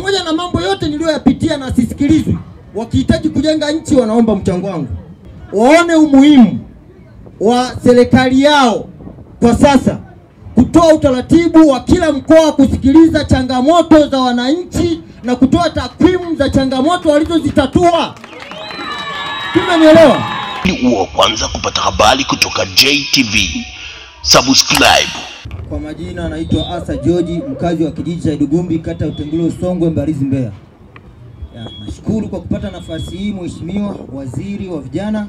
Pamoja na mambo yote niliyoyapitia na sisikilizwi, wakihitaji kujenga nchi wanaomba mchango wangu. Waone umuhimu wa serikali yao kwa sasa kutoa utaratibu wa kila mkoa kusikiliza changamoto za wananchi na kutoa takwimu za changamoto walizozitatua. Tunanielewa? Ni uo kwanza kupata habari kutoka JTV. Subscribe. Kwa majina naitwa Asa George, mkazi wa kijiji cha Idugumbi, kata ya Utengulo, Songwe, Mbalizi, Mbeya. Nashukuru kwa kupata nafasi hii Mheshimiwa Waziri wa Vijana,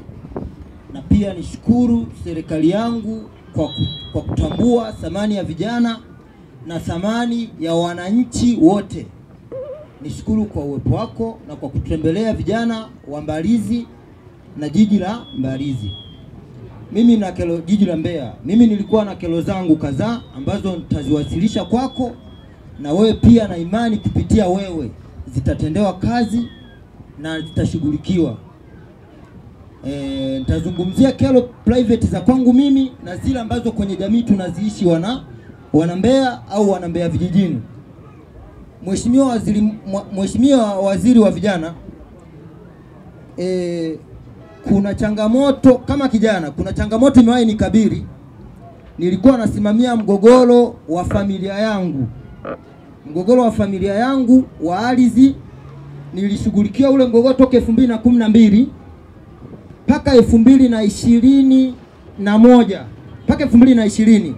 na pia nishukuru serikali yangu kwa kutambua thamani ya vijana na thamani ya wananchi wote. Nishukuru kwa uwepo wako na kwa kutembelea vijana wa Mbalizi na jiji la Mbalizi. Mimi na kero jiji la Mbeya. Mimi nilikuwa na kero zangu kadhaa ambazo nitaziwasilisha kwako, na wewe pia na imani kupitia wewe zitatendewa kazi na zitashughulikiwa. Nitazungumzia kero private za kwangu mimi na zile ambazo kwenye jamii tunaziishi wana Mbeya au wana Mbeya vijijini. Mheshimiwa Waziri wa Vijana, kuna changamoto kama kijana, kuna changamoto imewahi nikabili. Nilikuwa nasimamia mgogoro wa familia yangu. Mgogoro wa familia yangu wa ardhi, nilishughulikia ule mgogoro toka 2012 mpaka 2021 mpaka 2020.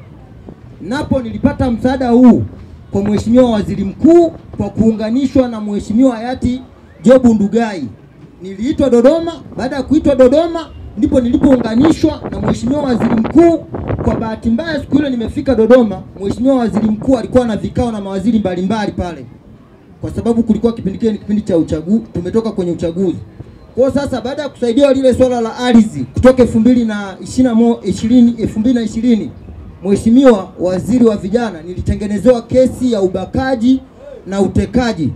Napo nilipata msaada huu kwa Mheshimiwa Waziri Mkuu kwa kuunganishwa na Mheshimiwa hayati Job Ndugai. Niliitwa Dodoma. Baada ya kuitwa Dodoma ndipo nilipounganishwa na Mheshimiwa Waziri Mkuu. Kwa bahati mbaya siku ile nimefika Dodoma, Mheshimiwa Waziri Mkuu alikuwa na vikao na mawaziri mbalimbali pale, kwa sababu kulikuwa kipindi cha uchaguzi, tumetoka kwenye uchaguzi. Kwa sasa baada ya kusaidia lile swala la ardhi kutoka 2020, Mheshimiwa Waziri wa Vijana, nilitengenezewa kesi ya ubakaji na utekaji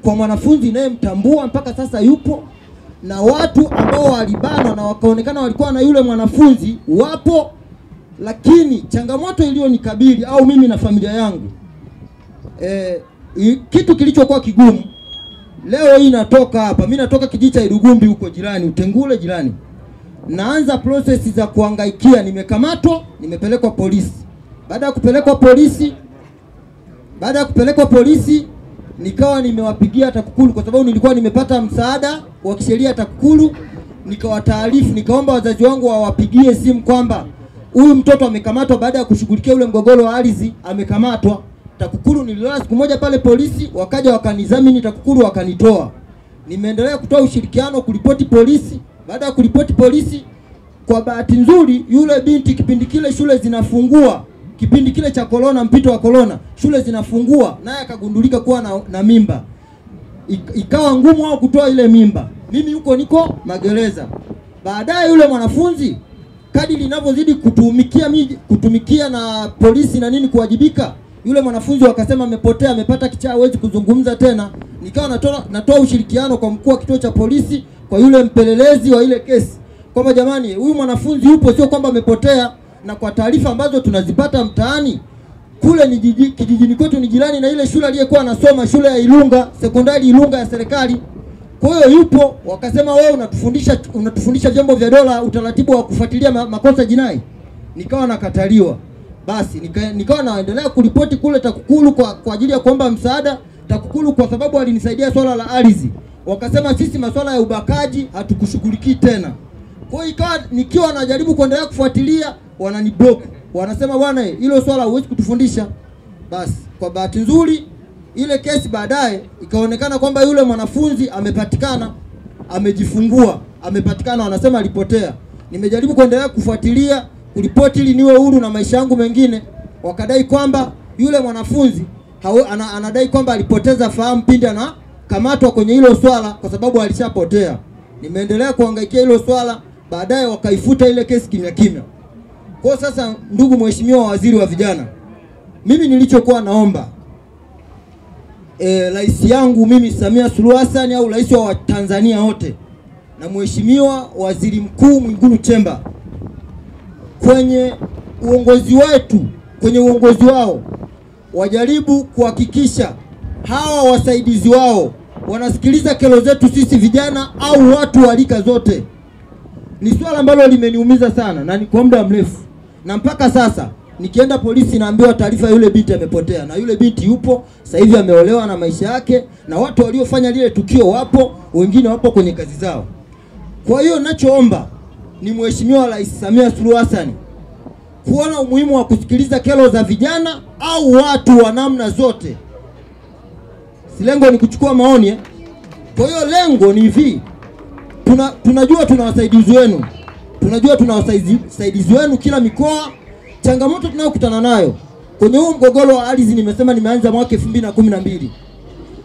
kwa mwanafunzi naye mtambua mpaka sasa yupo, na watu ambao walibana na wakaonekana walikuwa na yule mwanafunzi wapo. Lakini changamoto iliyonikabili au mimi na familia yangu, kitu kilichokuwa kigumu, leo hii natoka hapa, mimi natoka kijiji cha Idugumbi huko jirani, Utengule jirani. Naanza process za kuhangaikia, nimekamatwa, nimepelekwa polisi. Baada ya kupelekwa polisi nikawa nimewapigia TAKUKURU kwa sababu nilikuwa nimepata msaada wa kisheria TAKUKURU. Nikawataarifu, nikaomba wazazi wangu wawapigie simu kwamba huyu mtoto amekamatwa baada ya kushughulikia ule mgogoro wa ardhi, amekamatwa. TAKUKURU nililala siku moja pale polisi, wakaja wakanizamini TAKUKURU wakanitoa. Nimeendelea kutoa ushirikiano kuripoti polisi. Baada ya kuripoti polisi, kwa bahati nzuri yule binti kipindi kile shule zinafungua, kipindi kile cha corona, mpito wa corona, shule zinafungua, naye akagundulika kuwa na mimba. Ikawa ngumu wao kutoa ile mimba. Mimi huko niko magereza. Baadaye yule mwanafunzi kadri linavyozidi kutumikia na polisi na nini kuwajibika, yule mwanafunzi wakasema amepotea, amepata kichaa, hawezi kuzungumza tena. Nikawa natoa ushirikiano kwa mkuu wa kituo cha polisi, kwa yule mpelelezi wa ile kesi, kwamba jamani, huyu mwanafunzi yupo, sio kwamba amepotea. Na kwa taarifa ambazo tunazipata mtaani kule ni kijijini kwetu ni jirani na ile shule aliyekuwa anasoma, shule ya Ilunga, sekondari Ilunga ya serikali. Kwa hiyo yupo. Wakasema wewe unatufundisha vyombo vya dola utaratibu wa kufuatilia makosa jinai. Nikawa nakataliwa. Basi nikawa naendelea kuripoti kule TAKUKURU kwa ajili ya kuomba msaada. TAKUKURU kwa sababu alinisaidia swala la ardhi, wakasema sisi masuala ya ubakaji hatukushughulikii tena. Kwa hiyo ikawa nikiwa najaribu kuendelea kufuatilia, wananiblock. Wanasema bwana, hilo swala huwezi kutufundisha. Basi kwa bahati nzuri ile kesi baadaye ikaonekana kwamba yule mwanafunzi amepatikana, amejifungua, amepatikana, wanasema alipotea. Nimejaribu kuendelea kufuatilia, kuripoti ili niwe huru na maisha yangu mengine. Wakadai kwamba yule mwanafunzi anadai kwamba alipoteza fahamu pindi anakamatwa kwenye hilo swala kwa sababu alishapotea. Nimeendelea kuhangaikia hilo swala, baadaye wakaifuta ile kesi kimya. Kwa sasa, ndugu Mheshimiwa Waziri wa Vijana, mimi nilichokuwa naomba rais yangu mimi Samia Suluhu Hassan au rais wa Tanzania wote na Mheshimiwa Waziri Mkuu Mwigulu Nchemba kwenye uongozi wetu, kwenye uongozi wao wajaribu kuhakikisha hawa wasaidizi wao wanasikiliza kero zetu sisi vijana au watu wa rika zote. Ni swala ambalo limeniumiza sana na ni kwa muda mrefu. Na mpaka sasa nikienda polisi naambiwa taarifa yule binti amepotea, na yule binti yupo sasa hivi ameolewa na maisha yake, na watu waliofanya lile tukio wapo, wengine wapo kwenye kazi zao. Kwa hiyo ninachoomba ni Mheshimiwa Rais Samia Suluhu Hassan kuona umuhimu wa kusikiliza kero za vijana au watu wa namna zote. Si lengo ni kuchukua maoni. Kwa hiyo lengo ni hivi. Tunajua tuna wasaidizi wenu. Tunajua tuna wasaidizi wenu kila mikoa. Changamoto tunayokutana nayo kwenye huu mgogoro wa ardhi, nimesema nimeanza mwaka 2012.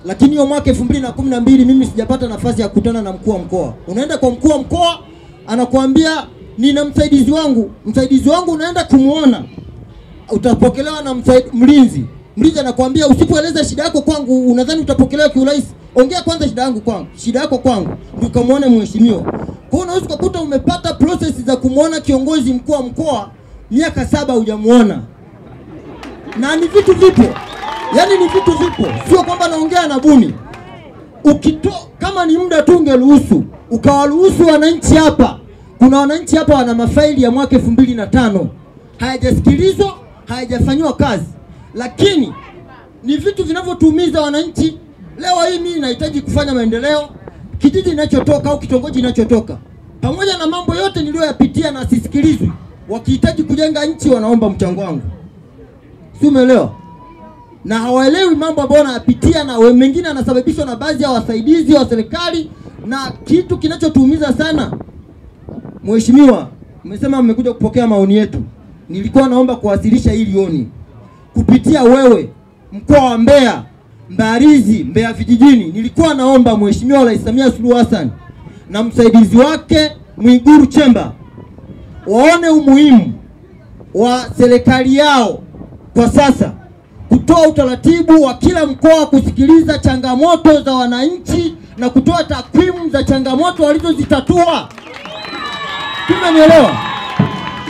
Lakini hiyo mwaka 2012 mimi sijapata nafasi ya kukutana na mkuu wa mkoa. Unaenda kwa mkuu wa mkoa anakuambia nina msaidizi wangu. Msaidizi wangu unaenda kumuona, utapokelewa na mlinzi. Mlinzi anakuambia usipoeleza shida yako kwangu unadhani utapokelewa kiurahisi. Ongea kwanza shida yako kwangu ndio kamuone mheshimiwa. Kwa hiyo unaweza kukuta umepata process za kumuona kiongozi mkuu wa mkoa miaka 7 hujamuona. Na ni vitu vipo. Yaani ni vitu vipo. Sio kwamba naongea na buni. Kama ni muda tu ungeruhusu, ukawaruhusu wananchi hapa. Kuna wananchi hapa wana mafaili ya mwaka 2005. Hayajasikilizwa, hayajafanywa kazi. Lakini ni vitu vinavyotuumiza wananchi. Leo hii mimi nahitaji kufanya maendeleo kijiji ninachotoka au kitongoji ninachotoka. Pamoja na mambo yote niliyoyapitia na sisikilizwi. Wakihitaji kujenga nchi wanaomba mchango wangu. Si umeelewa? Na hawaelewi mambo ambayo wanayapitia, na wengine anasababishwa na baadhi ya wasaidizi wa serikali. Na kitu kinachotuumiza sana, Mheshimiwa, umesema mmekuja kupokea maoni yetu. Nilikuwa naomba kuwasilisha hili oni kupitia wewe mkoa wa Mbeya, Mbarizi, Mbeya vijijini. Nilikuwa naomba Mheshimiwa Rais Samia Suluhu Hassan na msaidizi wake Mwigulu Chemba waone umuhimu wa serikali yao kwa sasa kutoa utaratibu wa kila mkoa kusikiliza changamoto za wananchi na kutoa takwimu za changamoto walizozitatua. Tunanielewa?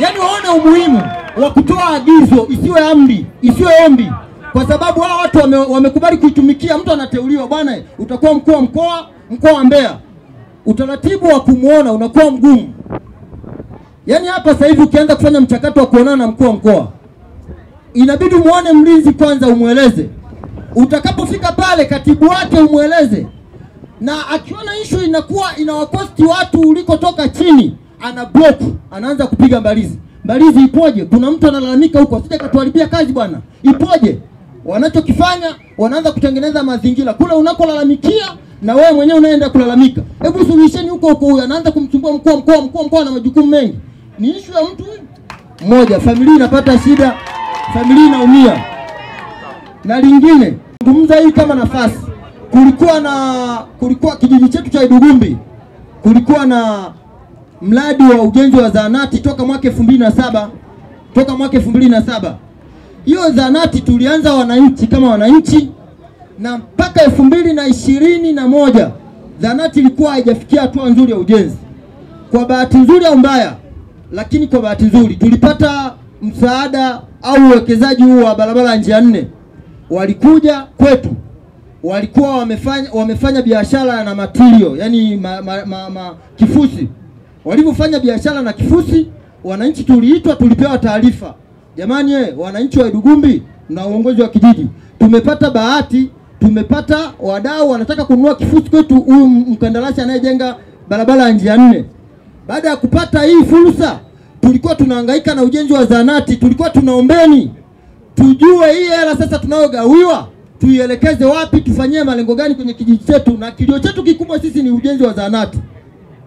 Yaani waone umuhimu wa kutoa agizo, isiwe amri, isiwe ombi. Kwa sababu hao watu wamekubali kuitumikia. Mtu anateuliwa, bwana utakuwa mkuu wa mkoa wa Mbeya. Utaratibu wa kumuona unakuwa mgumu. Yaani hapa sasa hivi ukianza kufanya mchakato wa kuonana na mkuu wa mkoa, inabidi muone mlinzi kwanza umueleze. Utakapofika pale katibu wake umueleze. Na akiona issue inakuwa inawakosti watu ulikotoka chini, ana block, anaanza kupiga Mbalizi. Mbalizi ipoje? Kuna mtu analalamika huko, sije katuharibia kazi bwana. Ipoje? Wanachokifanya wanaanza kutengeneza mazingira kule unakolalamikia, na wewe mwenyewe unaenda kulalamika. Hebu suluhisheni huko huyo, anaanza kumsumbua mkuu wa mkoa na majukumu mengi. Ni issue ya mtu mmoja, familia inapata shida, familia inaumia. Na lingine, zungumza hii kama nafasi. Kulikuwa kijiji chetu cha Idugumbi, kulikuwa na mradi wa ujenzi wa zahanati toka mwaka 2007. Hiyo zahanati tulianza wananchi kama wananchi, na mpaka 2021 zahanati ilikuwa haijafikia hatua nzuri ya ujenzi. Kwa bahati nzuri au mbaya, lakini kwa bahati nzuri tulipata msaada au uwekezaji huu wa barabara njia 4. Walikuja kwetu, walikuwa wamefanya biashara na material, yani kifusi. Walipofanya biashara na kifusi, wananchi tuliitwa, tulipewa taarifa. Jamani wananchi wa Idugumbi na uongozi wa kijiji, tumepata bahati, tumepata wadau wanataka kununua kifusi kwetu, huyu mkandarasi anayejenga barabara ya njia 4. Baada ya kupata hii fursa, tulikuwa tunahangaika na ujenzi wa zahanati. Tulikuwa tunaombeni tujue hii hela sasa tunayogawiwa tuielekeze wapi, tufanyie malengo gani kwenye kijiji chetu, na kilio chetu kikubwa sisi ni ujenzi wa zahanati.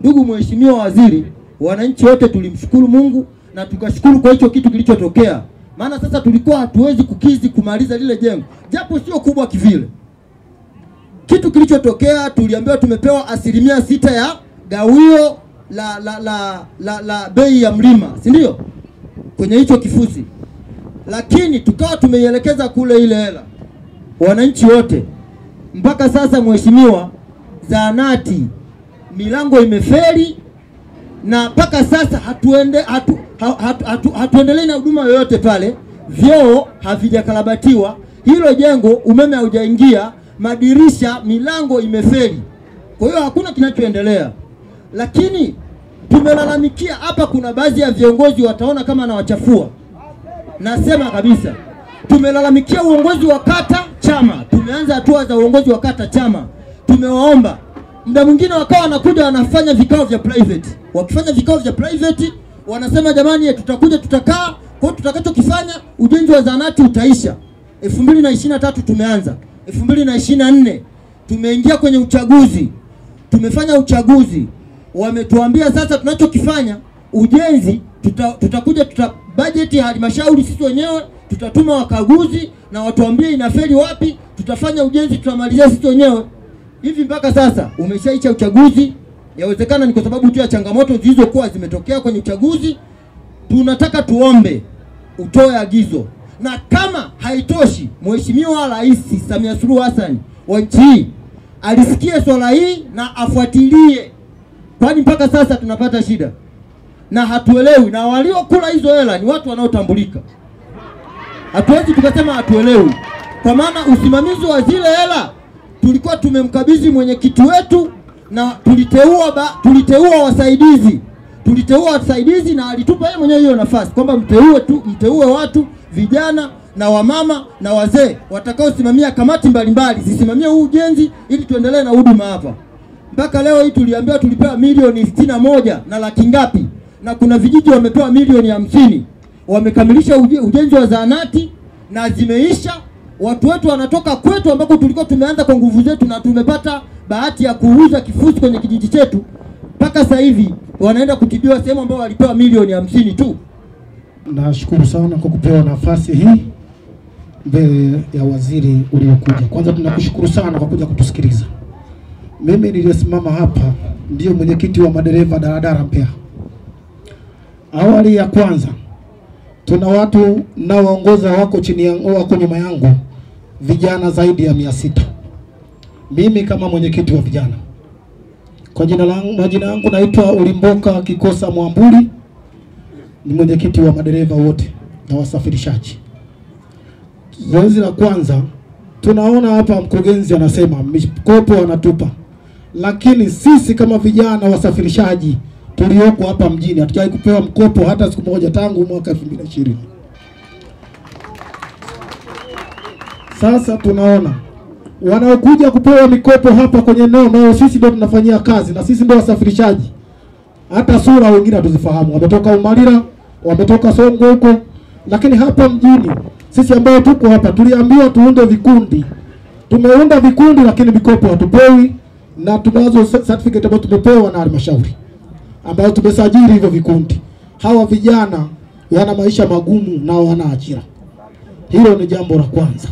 Ndugu Mheshimiwa Waziri, wananchi wote tulimshukuru Mungu na tukashukuru kwa hicho kitu kilichotokea. Maana sasa tulikuwa hatuwezi kumaliza lile jengo, japo sio kubwa kivile. Kitu kilichotokea, tuliambiwa tumepewa 6% ya gawio la bei ya mlima, si ndio? Kwenye hicho kifusi. Lakini tukawa tumeielekeza kule ile hela. Wananchi wote mpaka sasa Mheshimiwa, zahanati milango imefeli, na mpaka sasa hatuendelee na huduma yoyote pale. Vyoo havijakarabatiwa, hilo jengo umeme haujaingia, madirisha, milango imefeli. Kwa hiyo hakuna kinachoendelea. Lakini tumelalamikia hapa, kuna baadhi ya viongozi wataona kama anawachafua. Nasema kabisa, tumelalamikia uongozi wa kata chama. Tumeanza hatua za uongozi wa kata chama. Tumewaomba, muda mwingine wakawa wanakuja wanafanya vikao vya private. Wakifanya vikao vya private wanasema jamani, tutakuja tutakaa, kwa hiyo tutakachokifanya ujenzi wa zahanati utaisha. 2023 tumeanza. 2024 tumeingia kwenye uchaguzi. Tumefanya uchaguzi. Wametuambia sasa tunachokifanya ujenzi tutakuja budget ya halmashauri sisi wenyewe, tutatuma wakaguzi na watuambie inafeli wapi, tutafanya ujenzi, tutamalizia sisi wenyewe. Hivi mpaka sasa umeshaisha uchaguzi. Yawezekana ni kwa sababu tu ya changamoto zilizokuwa zimetokea kwenye uchaguzi. Tunataka tuombe utoe agizo, na kama haitoshi, Mheshimiwa Rais Samia Suluhu Hassan wa nchi hii alisikie swala hii na afuatilie, kwani mpaka sasa tunapata shida na hatuelewi, na waliokula hizo hela ni watu wanaotambulika. Hatuwezi tukasema hatuelewi, kwa maana usimamizi wa zile hela tulikuwa tumemkabidhi mwenyekiti wetu, na tuliteua wasaidizi na alitupa yeye mwenyewe hiyo nafasi kwamba mteue watu vijana na wamama na wazee watakaosimamia kamati mbalimbali zisimamie huu ujenzi ili tuendelee na huduma hapa. Mpaka leo hii tuliambiwa tulipewa milioni 61 na laki ngapi, na kuna vijiji wamepewa milioni 50. Wamekamilisha ujenzi wa zahanati na zimeisha. Watu wetu wanatoka kwetu ambako tulikuwa tumeanza kwa nguvu zetu na tumepata bahati ya kuuza kifusi kwenye kijiji chetu, mpaka sasa hivi wanaenda kutibiwa sehemu ambao walipewa milioni 50 tu. Nashukuru sana kwa kupewa nafasi hii mbele ya waziri uliokuja. Kwanza tunakushukuru sana kwa kuja kutusikiliza. Mimi niliyosimama hapa ndio mwenyekiti wa madereva daladala Mbeya. Awali ya kwanza, tuna watu naoongoza wako chini yangu, wako nyuma yangu, vijana zaidi ya 600. Mimi kama mwenyekiti wa vijana, kwa majina yangu naitwa Ulimboka Kikosa Mwambuli, ni mwenyekiti wa madereva wote na wasafirishaji. Zoezi la kwanza, tunaona hapa mkurugenzi anasema mikopo wanatupa, lakini sisi kama vijana wasafirishaji tulioko hapa mjini hatujawahi kupewa mkopo hata siku moja tangu mwaka 2020. Sasa tunaona wanaokuja kupewa mikopo hapa kwenye eneo nao sisi ndio tunafanyia kazi, na sisi ndio wasafirishaji. Hata sura wengine hatuzifahamu, wametoka Umalira, wametoka Songwe huko, lakini hapa mjini sisi ambao tuko hapa tuliambiwa tuunde vikundi. Tumeunda vikundi lakini mikopo hatupewi, na tunazo certificate ambazo tumepewa na halmashauri ambao tumesajili hivyo vikundi. Hawa vijana wana maisha magumu na wana ajira. Hilo ni jambo la kwanza.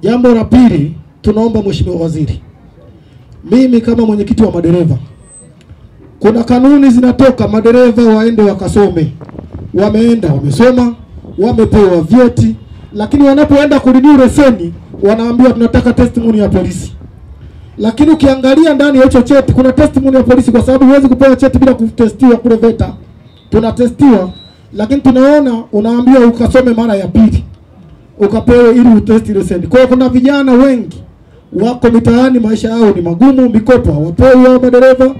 Jambo la pili, tunaomba Mheshimiwa Waziri, mimi kama mwenyekiti wa madereva, kuna kanuni zinatoka madereva waende wakasome. Wameenda, wamesoma, wamepewa vyeti, lakini wanapoenda kurenew leseni wanaambiwa tunataka testimony ya polisi. Lakini ukiangalia ndani ya hicho cheti kuna testimony ya polisi, kwa sababu huwezi kupewa cheti bila kutestiwa kule VETA. Tunatestiwa, lakini tunaona unaambiwa ukasome mara ya pili ukapewe ili utesti leseni. Kwa hiyo kuna vijana wengi wako mitaani, maisha yao ni magumu, mikopo hawapewi wa madereva.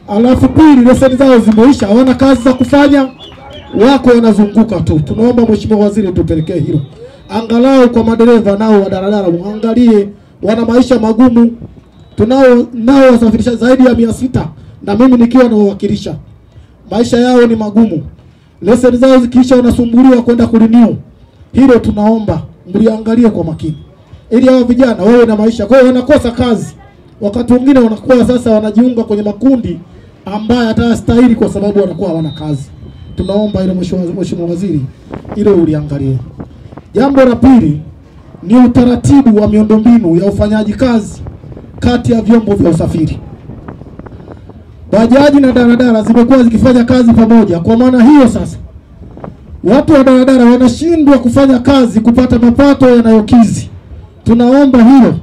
Alafu pili, leseni zao zimeisha, hawana kazi za kufanya, wako wanazunguka tu. Tunaomba Mheshimiwa Waziri tupelekee hilo. Angalau kwa madereva nao wa daladala muangalie, wana maisha magumu. Nao wasafirisha zaidi ya 600 na mimi nikiwa nawakilisha. Maisha yao ni magumu. Leseni zao zikiisha wanasumbuliwa kwenda kurenew. Hilo tunaomba mliangalie kwa makini, ili hao vijana wawe na maisha. Kwa hiyo wanakosa kazi, wakati mwingine wanakuwa sasa wanajiunga kwenye makundi ambayo hatastahili kwa sababu wanakuwa hawana kazi. Tunaomba ile Mheshimiwa Waziri ile uliangalie. Jambo la pili ni utaratibu wa miundombinu ya ufanyaji kazi kati ya vyombo vya usafiri. Bajaji na daladala zimekuwa zikifanya kazi pamoja. Kwa maana hiyo sasa watu wa daladala wanashindwa kufanya kazi kupata mapato yanayokidhi. Tunaomba hilo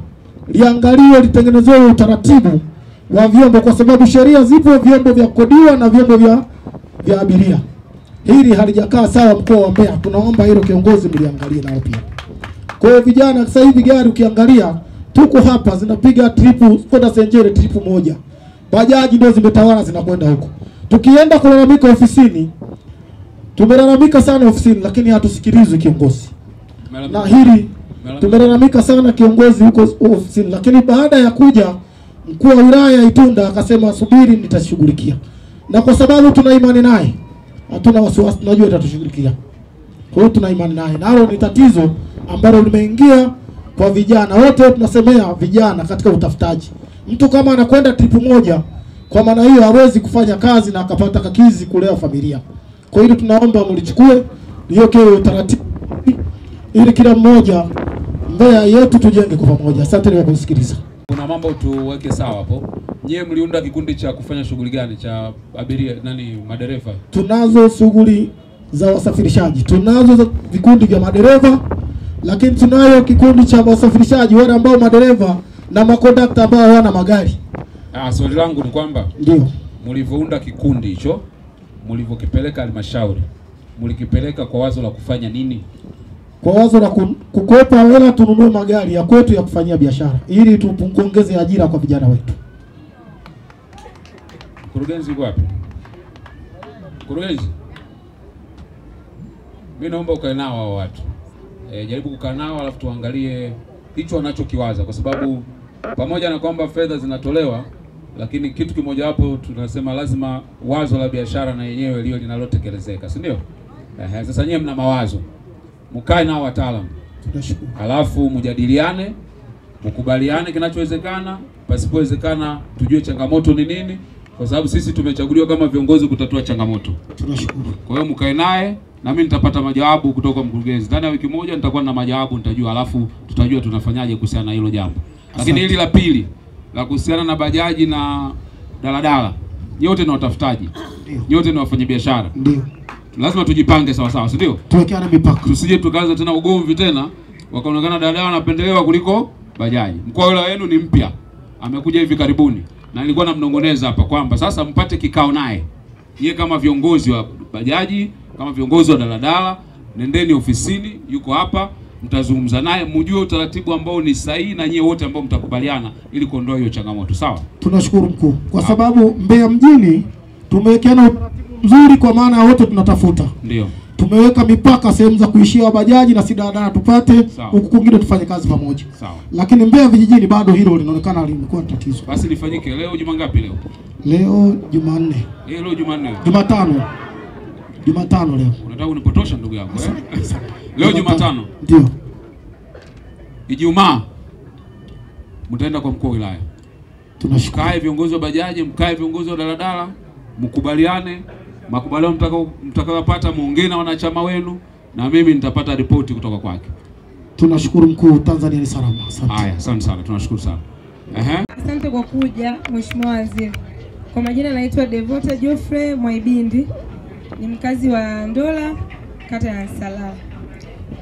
liangaliwe, litengenezewe utaratibu wa vyombo, kwa sababu sheria zipo, vyombo vya kodiwa na vyombo vya abiria. Hili halijakaa sawa mkoa wa Mbeya. Tunaomba hilo kiongozi mliangalie nao pia. Kwa hiyo vijana sasa hivi gari ukiangalia tuko hapa zinapiga tripu kwenda Senjere tripu moja. Bajaji ndio zimetawala zinakwenda huko. Tukienda kulalamika ofisini, tumelalamika sana ofisini lakini hatusikilizwi kiongozi. Na hili tumelalamika sana kiongozi huko ofisini, lakini baada ya kuja mkuu wa wilaya Itunda akasema subiri nitashughulikia. Na kwa sababu tuna imani naye, hatuna wasiwasi, tunajua atatushughulikia. Kwa hiyo tuna imani naye. Nalo ni tatizo ambalo limeingia kwa vijana. Wote tunasemea vijana katika utafutaji. Mtu kama anakwenda tripu moja, kwa maana hiyo hawezi kufanya kazi na akapata kakizi kulea familia. Kwa hiyo tunaomba mlichukue hiyo kile utaratibu ili kila mmoja Mbeya yetu tujenge kwa pamoja. Asante kwa kusikiliza. Kuna mambo tuweke sawa hapo. Nyie mliunda kikundi cha kufanya shughuli gani cha abiria madereva? Tunazo shughuli za wasafirishaji. Tunazo vikundi vya madereva, lakini tunayo kikundi cha wasafirishaji wale ambao madereva na makondakta ambao hawana magari. Swali langu ni kwamba ndio mlivyounda kikundi hicho, mlivyokipeleka halmashauri, mlikipeleka kwa wazo la kufanya nini? Kwa wazo la kukopa hela tununue magari ya kwetu ya kufanyia biashara ili tuongeze ajira kwa vijana wetu. Mkurugenzi yuko wapi? Mkurugenzi, mimi naomba ukae nao hao watu. Jaribu kukaa nao alafu tuangalie hicho wanachokiwaza, kwa sababu pamoja na kwamba fedha zinatolewa, lakini kitu kimoja hapo tunasema lazima wazo la biashara na yenyewe liyo linalotekelezeka, si ndio? Sasa nyewe mna mawazo, mkae nao wataalamu, alafu mjadiliane, mkubaliane kinachowezekana, pasipowezekana tujue changamoto ni nini, kwa sababu sisi tumechaguliwa kama viongozi kutatua changamoto. Tunashukuru. Kwa hiyo mkae naye na mimi nitapata majawabu kutoka kwa mkurugenzi. Ndani ya wiki moja nitakuwa na majawabu, nitajua, alafu tutajua tunafanyaje kuhusiana na hilo jambo. Lakini hili la pili la kuhusiana na bajaji na daladala, nyote ni watafutaji. Nyote ni wafanyabiashara. Ndio. Lazima tujipange sawa sawa, si ndio? Tuwekeane mipaka. Tusije tukaanza tena ugomvi tena, wakaonekana daladala wanapendelewa kuliko bajaji. Mkuu wa wilaya wenu ni mpya, amekuja hivi karibuni, na nilikuwa namnongoneza hapa kwamba sasa mpate kikao naye. Yeye kama viongozi wa bajaji, kama viongozi wa daladala, nendeni ofisini, yuko hapa, mtazungumza naye, mjue utaratibu ambao ni sahihi na nyie wote ambao mtakubaliana ili kuondoa hiyo changamoto. Sawa? Tunashukuru mkuu. Kwa sababu Mbeya mjini tumewekeana utaratibu mzuri, kwa maana wote tunatafuta. Ndio. Tumeweka mipaka sehemu za kuishia bajaji na si daladala tupate, huku kwingine tufanye kazi pamoja. Sawa. Lakini Mbeya vijijini bado hilo linaonekana limekuwa tatizo. Basi lifanyike leo juma ngapi leo? Leo Jumanne. Leo Jumanne. Jumatano. Jumatano leo. Unataka kunipotosha ndugu yangu Leo Jumatano. Ndio. Ijumaa mtaenda kwa mkuu wa wilaya. Tunashukuru. Mkae viongozi wa bajaji, mkae viongozi wa daladala, mkubaliane, makubaliano mtakayopata muongee na wanachama wenu na mimi nitapata ripoti kutoka kwake. Tunashukuru mkuu, Tanzania ni salama. Asante. Haya, asante sana. Tunashukuru sana. Asante kwa kuja Mheshimiwa Waziri. Kwa majina naitwa Devota Geoffrey Mwaibindi. Ni mkazi wa Ndola, kata ya Salala.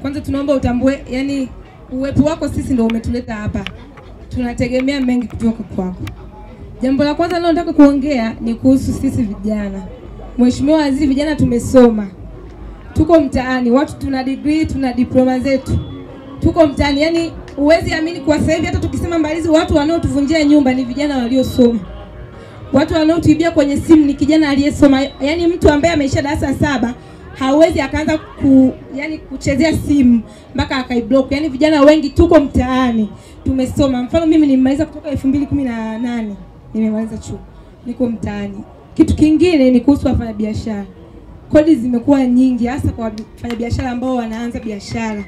Kwanza tunaomba utambue, yani uwepo wako sisi ndio umetuleta hapa. Tunategemea mengi kutoka kwako. Jambo la kwanza leo nataka kuongea ni kuhusu sisi vijana. Mheshimiwa Waziri, vijana tumesoma. Tuko mtaani, watu tuna degree, tuna diploma zetu. Tuko mtaani, yani uwezi amini kwa sasa hivi hata tukisema Mbalizi watu wanaotuvunjia nyumba ni vijana waliosoma. Watu wanaotuibia kwenye simu ni kijana aliyesoma. Yani mtu ambaye ameisha darasa 7 hawezi akaanza kuchezea simu mpaka akaiblock. Yani vijana wengi tuko mtaani. Tumesoma. Mfano mimi nimemaliza kutoka 2018. Nimemaliza chuo. Niko mtaani. Kitu kingine ni kuhusu wafanyabiashara. Kodi zimekuwa nyingi hasa kwa wafanyabiashara ambao wanaanza biashara.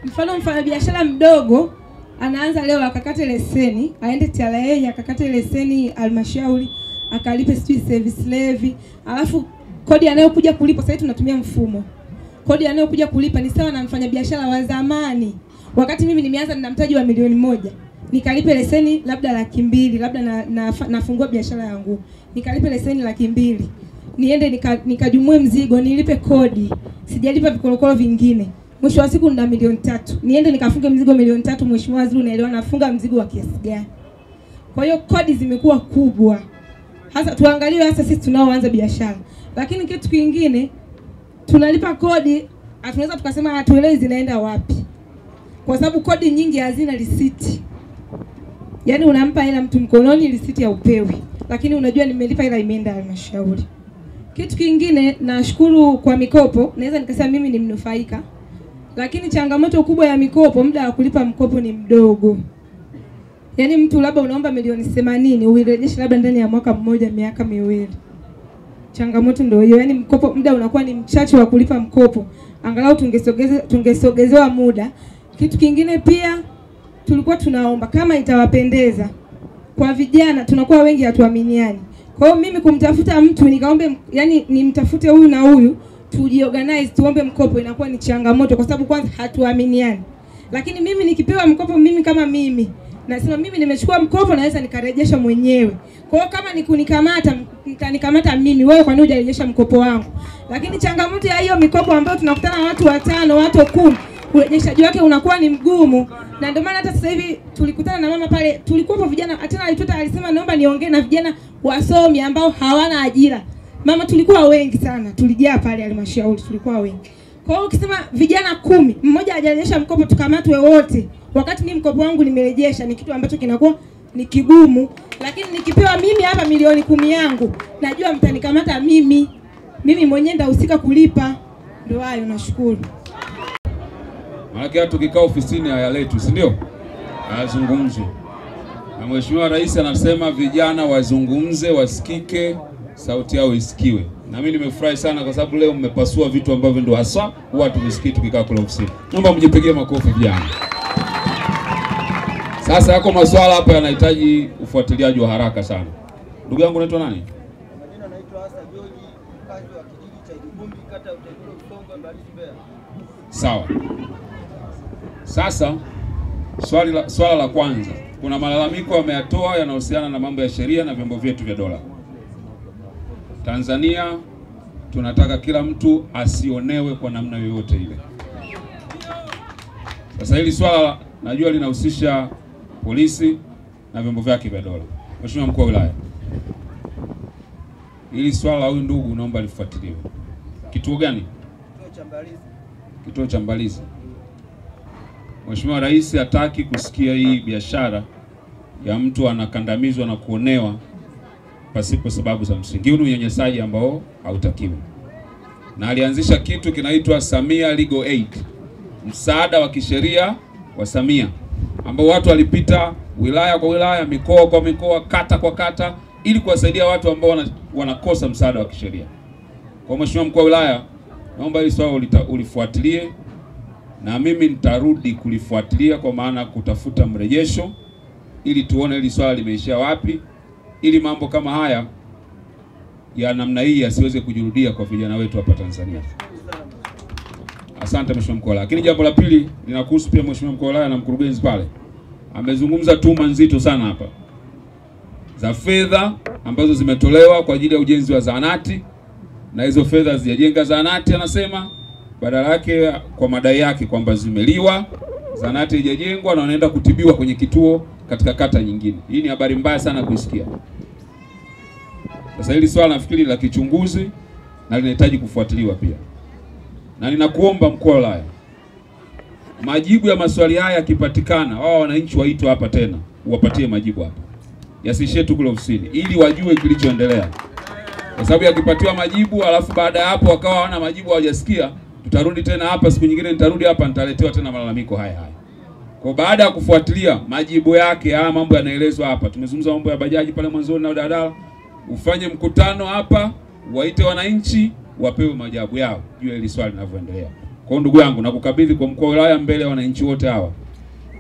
Mfano mfanyabiashara mdogo anaanza leo akakate leseni, aende TRA akakate leseni halmashauri, akalipe service levy, alafu kodi anayokuja kulipa sasa tunatumia mfumo. Kodi anayokuja kulipa ni sawa na mfanyabiashara wa zamani. Wakati mimi nimeanza nina mtaji wa milioni 1, nikalipe leseni labda 200,000, labda nafungua biashara yangu. Nikalipe leseni 200,000. Niende nikajumue mzigo, nilipe kodi. Sijalipa vikorokoro vingine. Mwisho wa siku nina milioni 3. Niende nikafunge mzigo milioni 3, Mheshimiwa Waziri unaelewa nafunga mzigo wa kiasi gani? Kwa hiyo kodi zimekuwa kubwa. Hasa tuangalie hasa sisi tunaoanza biashara. Lakini kitu kingine tunalipa kodi, tunaweza tukasema hatuelewi zinaenda wapi. kwa sababu kodi nyingi hazina risiti. Yaani unampa hela mtu mkononi, risiti haupewi, lakini unajua nimelipa ila imeenda halmashauri. Kitu kingine, nashukuru kwa mikopo, naweza nikasema mimi ni mnufaika. Lakini changamoto kubwa ya mikopo, muda wa kulipa mkopo ni mdogo. Yaani mtu labda unaomba milioni 80, uirejeshe labda ndani ya mwaka mmoja, miaka miwili. Changamoto ndio hiyo. Yaani mkopo muda unakuwa ni mchache wa kulipa mkopo. Angalau tungesogezewa muda. Kitu kingine pia tulikuwa tunaomba kama itawapendeza, kwa vijana tunakuwa wengi hatuaminiani. Kwa hiyo mimi kumtafuta mtu nikaombe, yani nimtafute huyu na huyu tujiorganize tuombe mkopo, inakuwa ni changamoto kwa sababu kwanza hatuaminiani. Lakini mimi nikipewa mkopo, mimi kama mimi nasema mimi nimechukua mkopo, naweza nikarejesha mwenyewe. Kwa hiyo kama ni kunikamata, mtanikamata mimi, wewe kwa nini hujarejesha mkopo wangu? Lakini changamoto ya hiyo mikopo ambayo tunakutana na watu 5, watu 10, urejeshaji wake unakuwa ni mgumu. Na ndio maana hata sasa hivi tulikutana na mama pale, tulikuwa vijana, tena alituta alisema naomba niongee na vijana wasomi ambao hawana ajira. Mama, tulikuwa wengi sana, tulijaa pale halmashauri, tulikuwa wengi. Kwa hiyo ukisema vijana 10, mmoja hajarejesha mkopo, tukamatwe wote. Wakati mimi mkopo wangu nimerejesha, ni kitu ambacho kinakuwa ni kigumu. Lakini nikipewa mimi hapa milioni 10 yangu, najua mtanikamata mimi. Mimi mwenyewe ndahusika kulipa. Ndio hayo, nashukuru. Maana tukikaa ofisini hayaletu, si ndio? Hayazungumzwi. Na Mheshimiwa Rais anasema vijana wazungumze, wasikike, sauti yao isikiwe. Na mimi nimefurahi sana kwa sababu leo mmepasua vitu ambavyo ndio hasa huwa tumesikii tukikaa kule ofisini. Naomba mjipigie makofi vijana. Sasa yako maswala hapa yanahitaji ufuatiliaji wa haraka sana. Ndugu yangu unaitwa nani? Majina naitwa Asa George, mkazi wa kijiji cha Igumbi, kata ya Utegolo, Songwe, Mbalizi, Mbeya. Sawa. Sasa swala la kwanza, kuna malalamiko yameyatoa yanahusiana na mambo ya sheria na vyombo vyetu vya dola. Tanzania tunataka kila mtu asionewe kwa namna yoyote ile. Sasa hili swala najua linahusisha polisi na vyombo vyake vya dola. Mheshimiwa Mkuu wa Wilaya, hili swala la huyu ndugu naomba lifuatiliwe. Kituo gani? Kituo cha Mbalizi. Kituo cha Mbalizi. Mheshimiwa Rais hataki kusikia hii biashara ya mtu anakandamizwa na kuonewa pasipo sababu za msingi. Huu ni unyanyasaji ambao hautakiwi. Na alianzisha kitu kinaitwa Samia Legal Aid, msaada wa kisheria wa Samia, ambao watu walipita wilaya kwa wilaya, mikoa kwa mikoa, kata kwa kata, ili kuwasaidia watu ambao wanakosa msaada wa kisheria. Kwa Mheshimiwa Mkuu wa Wilaya, naomba hili swala ulifuatilie, na mimi nitarudi kulifuatilia kwa maana kutafuta mrejesho ili tuone hili swala limeishia wapi, ili mambo kama haya ya namna hii yasiweze kujirudia kwa vijana wetu hapa Tanzania. Asante Mheshimiwa Mkuu wa Wilaya. Lakini jambo la pili linakuhusu pia Mheshimiwa Mkuu wa Wilaya na mkurugenzi pale. Amezungumza tuma nzito sana hapa za fedha ambazo zimetolewa kwa ajili ya ujenzi wa zahanati, na hizo fedha hazijajenga zahanati, anasema badala yake kwa madai yake kwamba zimeliwa, zahanati haijajengwa na wanaenda kutibiwa kwenye kituo katika kata nyingine. Hii ni habari mbaya sana kuisikia. Sasa hili swala nafikiri la kichunguzi na linahitaji kufuatiliwa pia. Na ninakuomba Mkuu wa Wilaya, majibu ya maswali haya yakipatikana, wao wananchi waitwe hapa tena, uwapatie majibu hapa. Yasishie tu kule ofisini, ili wajue kilichoendelea. Kwa sababu yakipatiwa majibu alafu baada ya hapo wakawa hawana majibu, hawajasikia, tutarudi tena hapa siku nyingine, nitarudi hapa nitaletewa tena malalamiko haya haya. Kwa baada ya kufuatilia majibu yake, haya mambo yanaelezwa hapa. Tumezungumza mambo ya bajaji pale mwanzoni na daladala. Ufanye mkutano hapa, waite wananchi, wapewe majibu yao juu ya hili swali linavyoendelea. Kwa ndugu yangu, nakukabidhi kwa Mkuu wa Wilaya mbele ya wananchi wote hawa.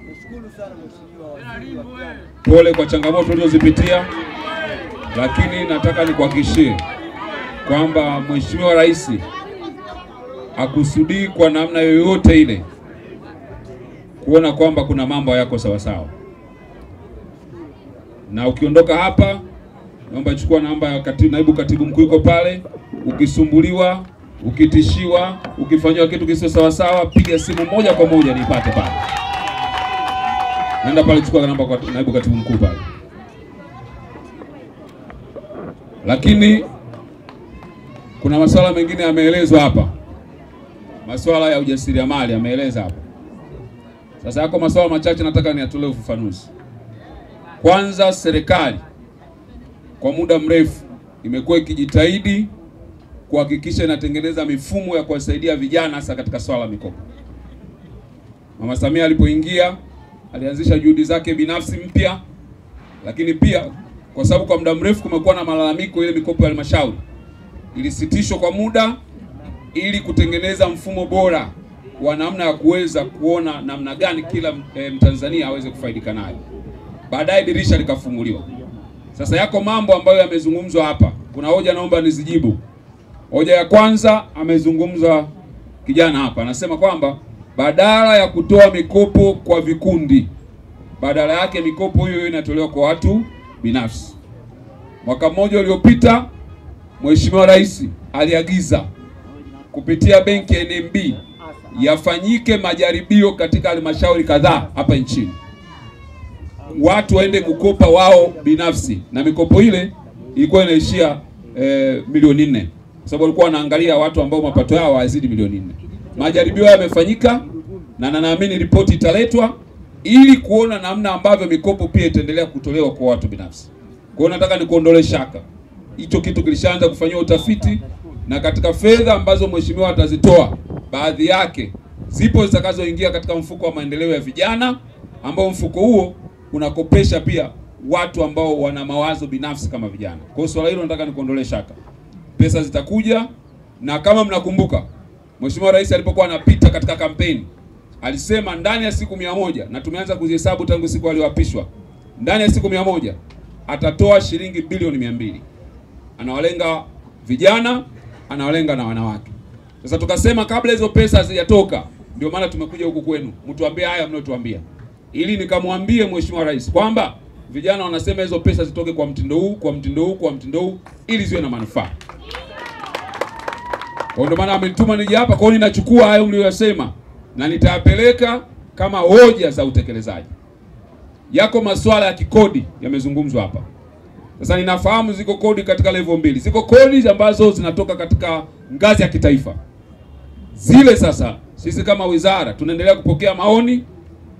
Nashukuru sana Mheshimiwa Waziri. Pole kwa changamoto ulizozipitia, lakini nataka nikuhakikishie kwamba Mheshimiwa Rais hakusudii kwa namna yoyote ile kuona kwamba kuna mambo yako sawa sawa. Na ukiondoka hapa, naomba chukua namba ya naibu katibu mkuu yuko pale. Ukisumbuliwa, ukitishiwa, ukifanywa kitu kisio sawa sawa, piga simu moja kwa moja nipate pale. Nenda pale, chukua namba kwa naibu katibu mkuu pale. Lakini kuna masuala mengine yameelezwa hapa. Masuala ya ujasiriamali yameeleza hapa. Sasa yako masuala machache nataka niatolee ufafanuzi. Kwanza, serikali kwa muda mrefu imekuwa ikijitahidi kuhakikisha inatengeneza mifumo ya kuwasaidia vijana hasa katika swala la mikopo. Mama Samia alipoingia alianzisha juhudi zake binafsi mpya, lakini pia kwa sababu kwa muda mrefu kumekuwa na malalamiko, ile mikopo ya halmashauri ilisitishwa kwa muda ili kutengeneza mfumo bora wa namna ya kuweza kuona namna gani kila Mtanzania aweze kufaidika nayo. Baadaye dirisha likafunguliwa. Sasa yako mambo ambayo yamezungumzwa hapa. Kuna hoja naomba nizijibu. Hoja ya kwanza, amezungumza kijana hapa, anasema kwamba badala ya kutoa mikopo kwa vikundi, badala yake mikopo hiyo inatolewa kwa watu binafsi. Mwaka mmoja uliopita Mheshimiwa Rais aliagiza kupitia benki ya NMB yafanyike majaribio katika halmashauri kadhaa hapa nchini. Watu waende kukopa wao binafsi, na mikopo ile ilikuwa inaishia milioni 4. Kwa sababu walikuwa wanaangalia watu ambao mapato yao hayazidi milioni 4. Majaribio yamefanyika na naamini ripoti italetwa ili kuona namna ambavyo mikopo pia itaendelea kutolewa kwa watu binafsi. Kwa hiyo nataka nikuondolee shaka. Hicho kitu kilishaanza kufanywa utafiti, na katika fedha ambazo mheshimiwa atazitoa, baadhi yake zipo zitakazoingia katika mfuko wa maendeleo ya vijana, ambao mfuko huo unakopesha pia watu ambao wana mawazo binafsi kama vijana. Kwa hiyo swala hilo nataka nikuondolee shaka. Pesa zitakuja, na kama mnakumbuka Mheshimiwa Rais alipokuwa anapita katika kampeni alisema ndani ya siku 100, na tumeanza kuzihesabu tangu siku aliyoapishwa, ndani ya siku 100 atatoa shilingi bilioni 200. Anawalenga vijana, anawalenga na wanawake. Sasa tukasema kabla hizo pesa hazijatoka, ndio maana tumekuja huku kwenu mtuambie haya mnayotuambia, ili nikamwambie Mheshimiwa Rais kwamba vijana wanasema hizo pesa zitoke kwa mtindo huu, kwa mtindo huu, kwa mtindo huu, ili ziwe na manufaa. Kwa ndio maana amenituma nije hapa. Kwa hiyo ninachukua hayo mliyosema na nitayapeleka kama hoja za utekelezaji. Yako masuala ya kikodi yamezungumzwa hapa. Sasa ninafahamu ziko kodi katika level 2. Ziko kodi ambazo zinatoka katika ngazi ya kitaifa. Zile sasa sisi kama wizara tunaendelea kupokea maoni.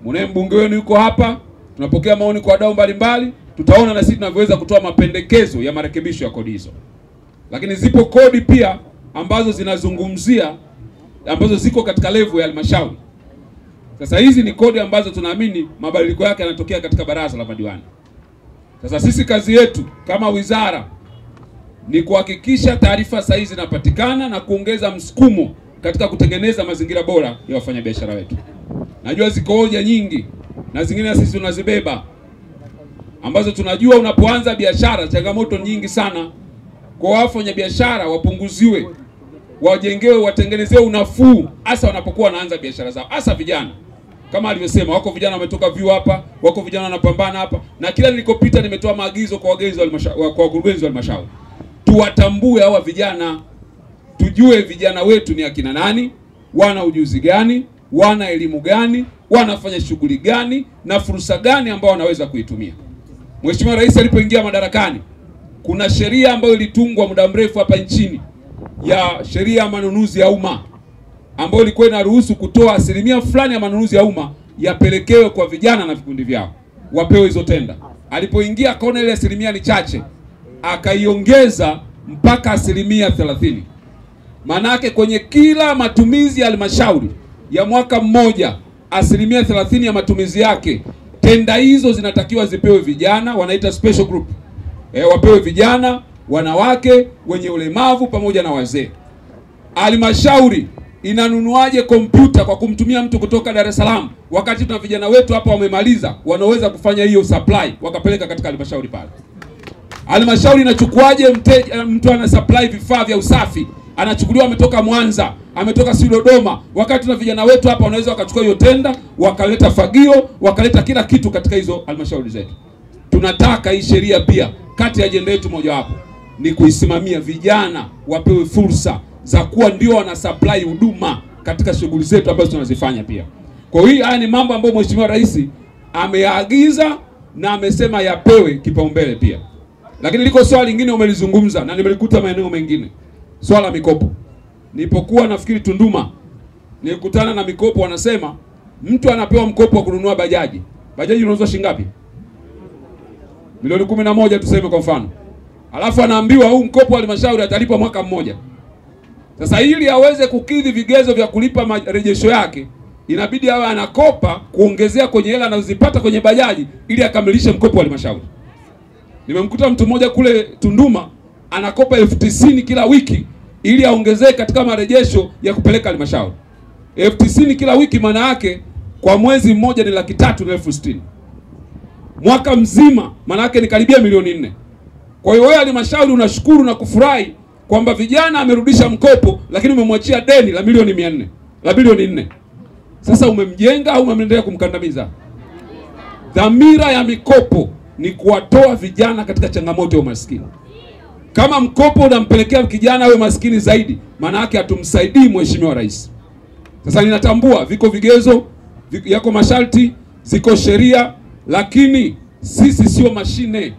Mnaye mbunge wenu yuko hapa. Tunapokea maoni kwa wadau mbalimbali. Tutaona na sisi tunavyoweza kutoa mapendekezo ya marekebisho ya kodi hizo. Lakini zipo kodi pia ambazo zinazungumzia, ambazo ziko katika level ya halmashauri. Sasa hizi ni kodi ambazo tunaamini mabadiliko yake yanatokea katika baraza la madiwani. Sasa sisi kazi yetu kama wizara ni kuhakikisha taarifa sahihi zinapatikana na kuongeza msukumo katika kutengeneza mazingira bora ya wafanyabiashara wetu. Najua ziko hoja nyingi na zingine sisi tunazibeba, ambazo tunajua unapoanza biashara changamoto nyingi sana. Kwa wafanyabiashara wapunguziwe, wajengewe, watengenezewe unafuu, hasa wanapokuwa wanaanza biashara zao, hasa vijana. Kama alivyosema, wako vijana wametoka vyuo hapa, wako vijana wanapambana hapa, na kila nilikopita nimetoa maagizo kwa wakurugenzi wa halmashauri. Tuwatambue hawa vijana, tujue vijana wetu ni akina nani, wana ujuzi gani, wana elimu gani, wanafanya shughuli gani na fursa gani ambao wanaweza kuitumia. Mheshimiwa Rais alipoingia madarakani, kuna sheria ambayo ilitungwa muda mrefu hapa nchini, ya sheria ya manunuzi ya umma, ambayo ilikuwa inaruhusu kutoa asilimia fulani ya manunuzi ya umma yapelekewe kwa vijana na vikundi vyao, wapewe hizo tenda. Alipoingia akaona ile asilimia ni chache, akaiongeza mpaka asilimia 30. Maana yake kwenye kila matumizi ya halmashauri ya mwaka mmoja, asilimia 30 ya matumizi yake, tenda hizo zinatakiwa zipewe vijana, wanaita special group. Wapewe vijana, wanawake, wenye ulemavu pamoja na wazee. Halmashauri inanunuaje kompyuta kwa kumtumia mtu kutoka Dar es Salaam, wakati tuna vijana wetu hapa wamemaliza, wanaweza kufanya hiyo supply wakapeleka katika halmashauri pale? Halmashauri inachukuaje mtu ana supply vifaa vya usafi, anachukuliwa ametoka Mwanza, ametoka Dodoma, wakati tuna vijana wetu hapa wanaweza wakachukua hiyo tenda, wakaleta fagio, wakaleta kila kitu katika hizo halmashauri zetu. Tunataka hii sheria pia, kati ya ajenda yetu mojawapo ni kuisimamia vijana wapewe fursa za kuwa ndio wana supply huduma katika shughuli zetu ambazo tunazifanya pia. Kwa hiyo haya ni mambo ambayo Mheshimiwa Rais ameagiza na amesema yapewe kipaumbele pia. Lakini liko swali lingine umelizungumza na nimelikuta maeneo mengine, swala mikopo. Nilipokuwa nafikiri Tunduma, nilikutana na mikopo, wanasema Mtu anapewa mkopo wa kununua bajaji. Bajaji inauzwa shilingi ngapi? Milioni 11 tuseme kwa mfano. Alafu anaambiwa huu mkopo wa halmashauri atalipa mwaka mmoja. Sasa ili aweze kukidhi vigezo vya kulipa marejesho yake, inabidi awe anakopa kuongezea kwenye hela anazozipata kwenye bajaji ili akamilishe mkopo wa halmashauri. Nimemkuta mtu mmoja kule Tunduma anakopa 90,000 kila wiki ili aongezee katika marejesho ya kupeleka halmashauri. 90,000 kila wiki maana yake kwa mwezi mmoja ni 360,000. Mwaka mzima maana yake ni karibia milioni 4. Kwa hiyo wewe halmashauri unashukuru na kufurahi kwamba vijana amerudisha mkopo, lakini umemwachia deni la milioni 400, la bilioni 4. Sasa umemjenga au umeendelea kumkandamiza? Dhamira ya mikopo ni kuwatoa vijana katika changamoto ya umaskini. Kama mkopo unampelekea kijana awe maskini zaidi, maana yake hatumsaidii Mheshimiwa Rais. Sasa ninatambua viko vigezo, yako masharti, ziko sheria, lakini sisi sio mashine.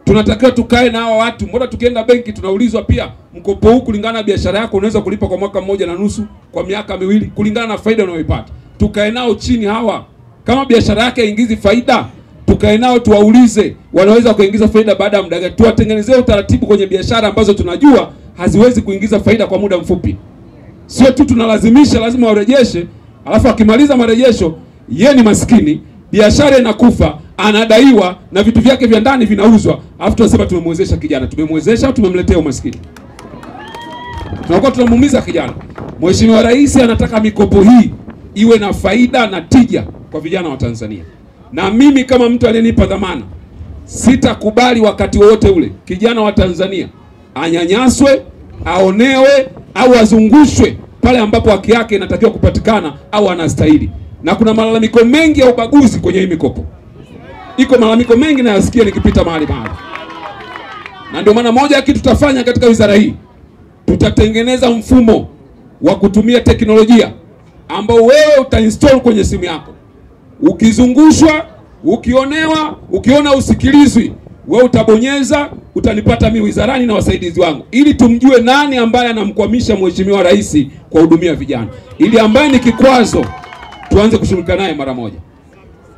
Tunatakiwa tukae na hawa watu. Mbona tukienda benki tunaulizwa pia mkopo huu kulingana na biashara yako unaweza kulipa kwa mwaka 1.5, kwa miaka 2 kulingana na faida unayoipata. Tukae nao chini hawa. Kama biashara yake haingizi faida, tukae nao tuwaulize wanaweza kuingiza faida baada ya muda gani. Tuwatengenezee utaratibu kwenye biashara ambazo tunajua haziwezi kuingiza faida kwa muda mfupi. Sio tu tunalazimisha lazima warejeshe, alafu akimaliza marejesho yeye ni maskini, biashara inakufa, anadaiwa na vitu vyake vya ndani vinauzwa, alafu tunasema tumemwezesha kijana. Tumemwezesha au tumemletea umaskini? Tunakuwa tunamuumiza kijana. Mheshimiwa Rais anataka mikopo hii iwe na faida na tija kwa vijana wa Tanzania. Na mimi kama mtu aliyenipa dhamana, sitakubali wakati wote ule kijana wa Tanzania anyanyaswe, aonewe au azungushwe pale ambapo haki yake inatakiwa kupatikana au anastahili. Na kuna malalamiko mengi ya ubaguzi kwenye hii mikopo. Iko malalamiko mengi na yasikia nikipita mahali. Na ndio maana moja ya kitu tutafanya katika wizara hii, tutatengeneza mfumo wa kutumia teknolojia ambao wewe utainstall kwenye simu yako. Ukizungushwa, ukionewa, ukiona usikilizwi, wewe utabonyeza, utanipata mimi wizarani na wasaidizi wangu, ili tumjue nani ambaye anamkwamisha Mheshimiwa Rais kwa hudumia vijana, ili ambaye ni kikwazo tuanze kushughulika naye mara moja.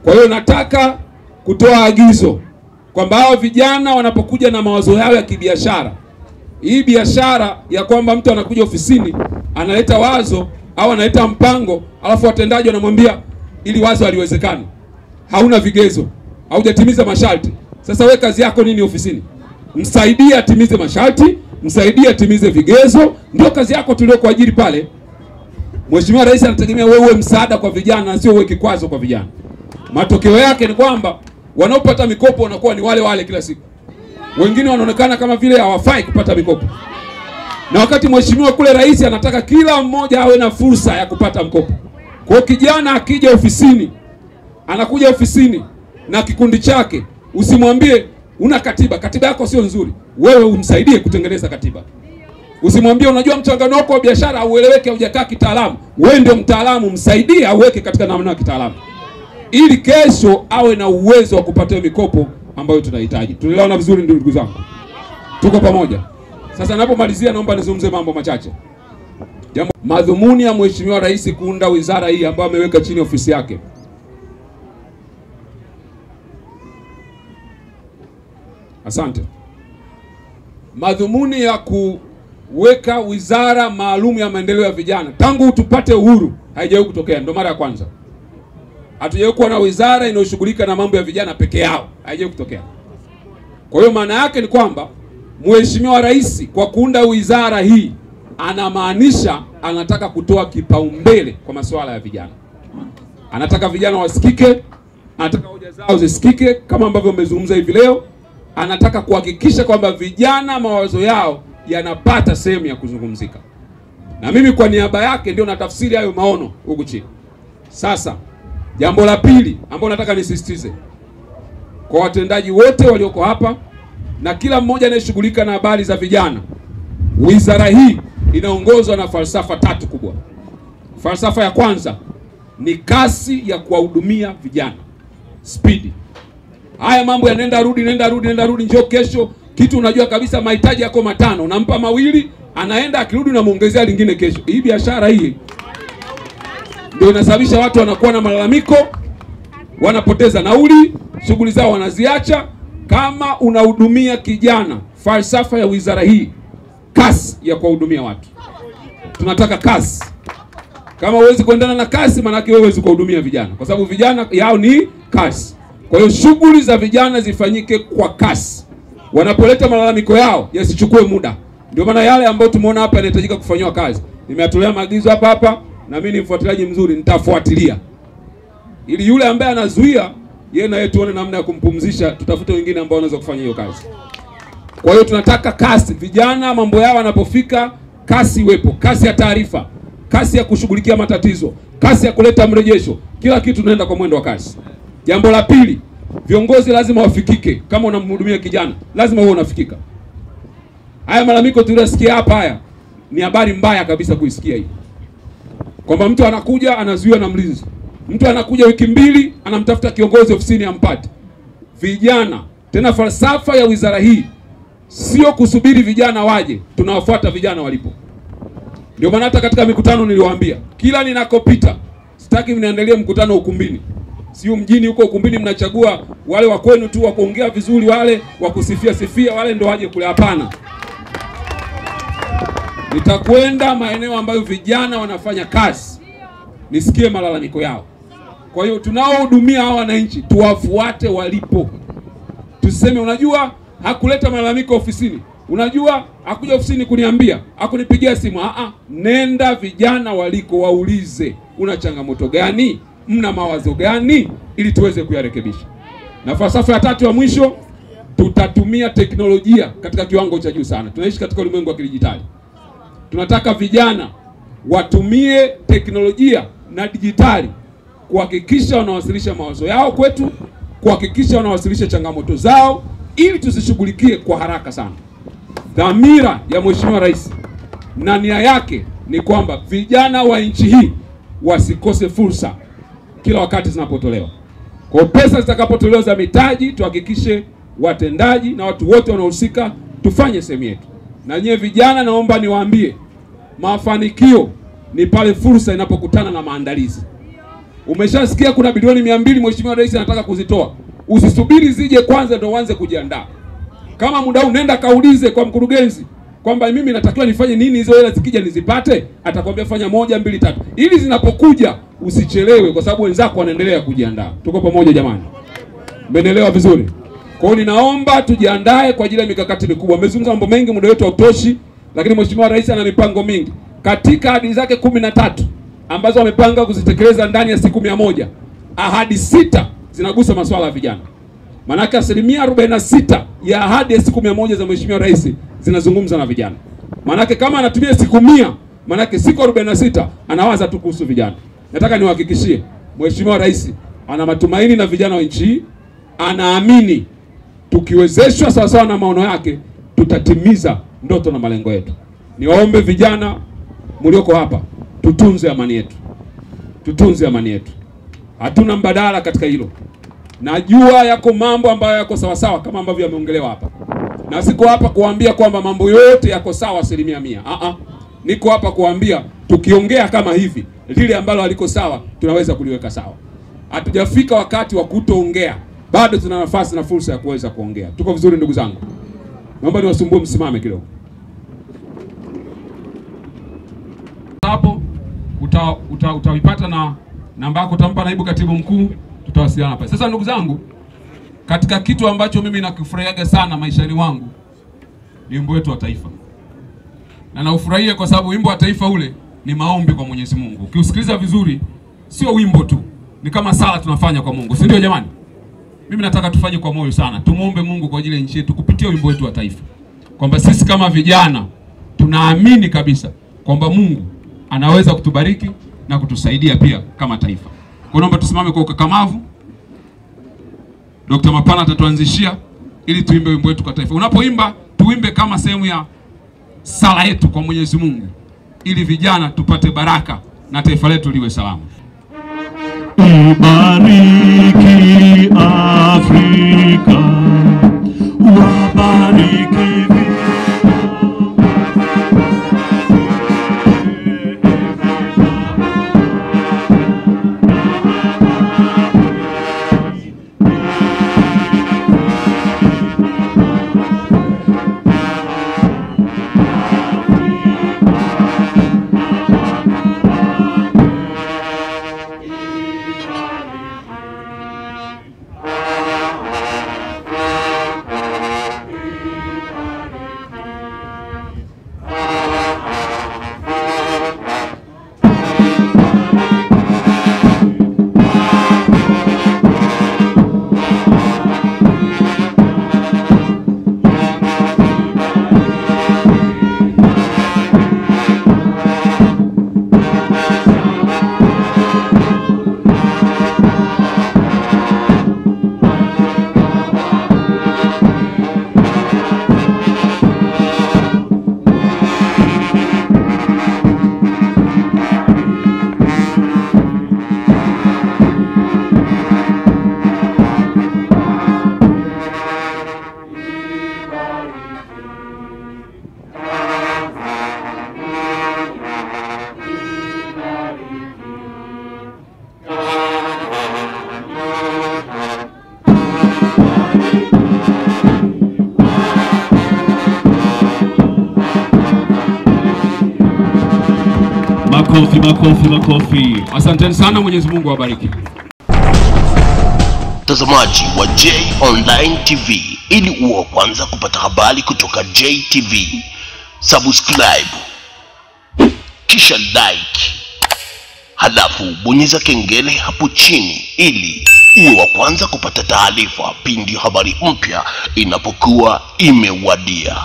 Kwa hiyo nataka kutoa agizo kwamba hao vijana wanapokuja na mawazo yao ya kibiashara, hii biashara ya kwamba mtu anakuja ofisini analeta wazo au analeta mpango, alafu watendaji wanamwambia ili wazo haliwezekani, hauna vigezo, haujatimiza masharti. Sasa wewe kazi yako nini ofisini? Msaidie atimize masharti, msaidie atimize vigezo, ndio kazi yako tuliokuajiri pale. Mheshimiwa Rais anategemea wewe msaada kwa vijana na sio wewe kikwazo kwa vijana. Matokeo yake ni kwamba wanaopata mikopo wanakuwa ni wale wale kila siku. Wengine wanaonekana kama vile hawafai kupata mikopo. Na wakati Mheshimiwa kule Rais anataka kila mmoja awe na fursa ya kupata mkopo. Kwa kijana akija ofisini, anakuja ofisini na kikundi chake, usimwambie una katiba, katiba yako sio nzuri. Wewe umsaidie kutengeneza katiba. Usimwambie unajua mchanganyiko wa biashara aueleweke, hujakaa kitaalamu. Wewe ndio mtaalamu, msaidie auweke katika namna ya kitaalamu, ili kesho awe na uwezo wa kupata mikopo ambayo tunahitaji. Tunaelewana vizuri ndugu zangu? Tuko pamoja? Sasa ninapomalizia naomba nizungumze mambo machache. Madhumuni ya Mheshimiwa Rais kuunda wizara hii ambayo ameweka chini ofisi yake. Asante. Madhumuni ya kuweka wizara maalum ya maendeleo ya vijana tangu tupate uhuru haijawahi kutokea, ndio mara ya kwanza. Hatujawahi kuwa na wizara inayoshughulika na mambo ya vijana peke yao, haijawahi kutokea. Kwa hiyo maana yake ni kwamba Mheshimiwa Rais kwa kuunda wizara hii anamaanisha anataka kutoa kipaumbele kwa masuala ya vijana. Anataka vijana wasikike, anataka hoja zao zisikike kama ambavyo umezungumza hivi leo. Anataka kuhakikisha kwamba vijana mawazo yao yanapata sehemu ya kuzungumzika. Na mimi kwa niaba yake ndio natafsiri hayo maono huku chini. Sasa jambo la pili ambalo nataka nisisitize kwa watendaji wote walioko hapa na kila mmoja anayeshughulika na habari za vijana, wizara hii inaongozwa na falsafa 3 kubwa. Falsafa ya kwanza ni kasi ya kuwahudumia vijana, speed. Haya mambo ya nenda rudi, njoo kesho, kitu unajua kabisa mahitaji yako 5, unampa 2, anaenda akirudi unamuongezea lingine kesho. Hii biashara hii ndio inasababisha watu wanakuwa na malalamiko, wanapoteza nauli, shughuli zao wanaziacha. Kama unahudumia kijana, falsafa ya wizara hii, kasi ya kuwahudumia watu. Tunataka kasi. Kama huwezi kuendana na kasi, maana yake wewe huwezi kuhudumia vijana, kwa sababu vijana yao ni kasi. Kwa hiyo shughuli za vijana zifanyike kwa kasi. Wanapoleta malalamiko yao yasichukue muda. Ndio maana yale ambayo tumeona hapa yanahitajika kufanywa kazi, nimeyatolea maagizo hapa, na mimi ni mfuatiliaji mzuri, nitafuatilia ili yule ambaye anazuia yeye na yeye tuone namna ya kumpumzisha, tutafute wengine ambao wanaweza kufanya hiyo kazi. Kwa hiyo tunataka kasi. Vijana mambo yao yanapofika, kasi iwepo, kasi ya taarifa, kasi ya kushughulikia matatizo, kasi ya kuleta mrejesho. Kila kitu tunaenda kwa mwendo wa kasi. Jambo la pili, viongozi lazima wafikike. Kama unamhudumia kijana, lazima uwe unafikika. Haya malalamiko tuliyosikia hapa, haya ni habari mbaya kabisa kuisikia hii. Kwamba mtu anakuja anazuiwa na mlinzi. Mtu anakuja wiki mbili anamtafuta kiongozi ofisini ampate. Vijana, tena falsafa ya wizara hii sio kusubiri vijana waje, tunawafuata vijana walipo. Ndio maana hata katika mikutano niliwaambia, kila ninakopita sitaki mniandalie mkutano ukumbini. Sio mjini huko ukumbini mnachagua wale wa kwenu tu wa kuongea vizuri, wale wa kusifia wale ndio waje kule. Hapana. Nitakwenda maeneo ambayo vijana wanafanya kazi, nisikie malalamiko yao. Kwa hiyo tunaohudumia hawa wananchi tuwafuate walipo. Tuseme unajua hakuleta malalamiko ofisini, unajua hakuja ofisini kuniambia, hakunipigia simu. Nenda vijana waliko, waulize una changamoto gani, mna mawazo gani, ili tuweze kuyarekebisha. Na falsafa ya tatu ya mwisho, tutatumia teknolojia katika kiwango cha juu sana. Tunaishi katika ulimwengu wa kidijitali. Tunataka vijana watumie teknolojia na dijitali kuhakikisha wanawasilisha mawazo yao kwetu, kuhakikisha wanawasilisha changamoto zao, ili tuzishughulikie kwa haraka sana. Dhamira ya Mheshimiwa Rais na nia yake ni kwamba vijana wa nchi hii wasikose fursa kila wakati zinapotolewa. Kwa pesa zitakapotolewa za mitaji, tuhakikishe watendaji na watu wote wanaohusika tufanye sehemu yetu. Na nyie vijana, naomba niwaambie, mafanikio ni pale fursa inapokutana na maandalizi. Umeshasikia kuna bilioni 200 Mheshimiwa Rais anataka kuzitoa. Usisubiri zije kwanza ndio uanze kujiandaa. Kama muda unaenda kaulize kwa mkurugenzi kwamba mimi natakiwa nifanye nini hizo hela zikija nizipate, atakwambia fanya 1 2 3. Ili zinapokuja usichelewe, kwa sababu wenzako wanaendelea kujiandaa. Tuko pamoja jamani? Mmenielewa vizuri? Kwa hiyo ninaomba tujiandae kwa ajili ya mikakati mikubwa. Mmezungumza mambo mengi, muda wetu hautoshi, lakini Mheshimiwa Rais ana mipango mingi. Katika ahadi zake 13 ambazo amepanga kuzitekeleza ndani ya siku 100, ahadi 6 zinagusa masuala ya vijana. Manake 46% ya ahadi ya siku 100 za Mheshimiwa Rais zinazungumza na vijana. Manake kama anatumia siku 100, manake siku 46 anawaza tu kuhusu vijana. Nataka niwahakikishie Mheshimiwa Rais ana matumaini na vijana wa nchi hii. Anaamini tukiwezeshwa sawa sawa na maono yake, tutatimiza ndoto na malengo yetu. Niwaombe vijana mlioko hapa, tutunze amani yetu. Tutunze amani yetu. Hatuna mbadala katika hilo. Najua yako mambo ambayo yako sawa sawa kama ambavyo yameongelewa hapa. Na siko hapa kuambia kwamba mambo yote yako sawa 100%. Niko hapa kuambia tukiongea kama hivi, lile ambalo haliko sawa tunaweza kuliweka sawa. Hatujafika wakati wa kutoongea. Bado tuna nafasi na fursa ya kuweza kuongea. Tuko vizuri ndugu zangu? Naomba niwasumbue msimame kidogo. Hapo utaipata na namba yako, utampa naibu katibu mkuu, tutawasiliana pale. Sasa ndugu zangu, katika kitu ambacho mimi nakifurahiaga sana maishani wangu ni wimbo wetu wa taifa. Na naufurahia kwa sababu wimbo wa taifa ule ni maombi kwa Mwenyezi Mungu. Ukiusikiliza vizuri, sio wimbo tu, ni kama sala tunafanya kwa Mungu. Si ndio jamani? Mimi nataka tufanye kwa moyo sana. Tumuombe Mungu kwa ajili ya nchi yetu kupitia wimbo wetu wa taifa. Kwamba sisi kama vijana tunaamini kabisa kwamba Mungu anaweza kutubariki na kutusaidia pia kama taifa. Kwa naomba tusimame kwa ukakamavu. Dr. Mapana atatuanzishia ili tuimbe wimbo wetu kwa taifa. Unapoimba, tuimbe kama sehemu ya sala yetu kwa Mwenyezi Mungu, ili vijana tupate baraka na taifa letu liwe salama. Ibariki Afrika, wabariki Makofi, makofi, makofi. Asanteni sana, Mwenyezi Mungu awabariki. Mtazamaji wa J Online TV, ili uwe kwanza kupata habari kutoka JTV, subscribe kisha like, halafu bonyeza kengele hapo chini ili uwe wa kwanza kupata taarifa pindi habari mpya inapokuwa imewadia.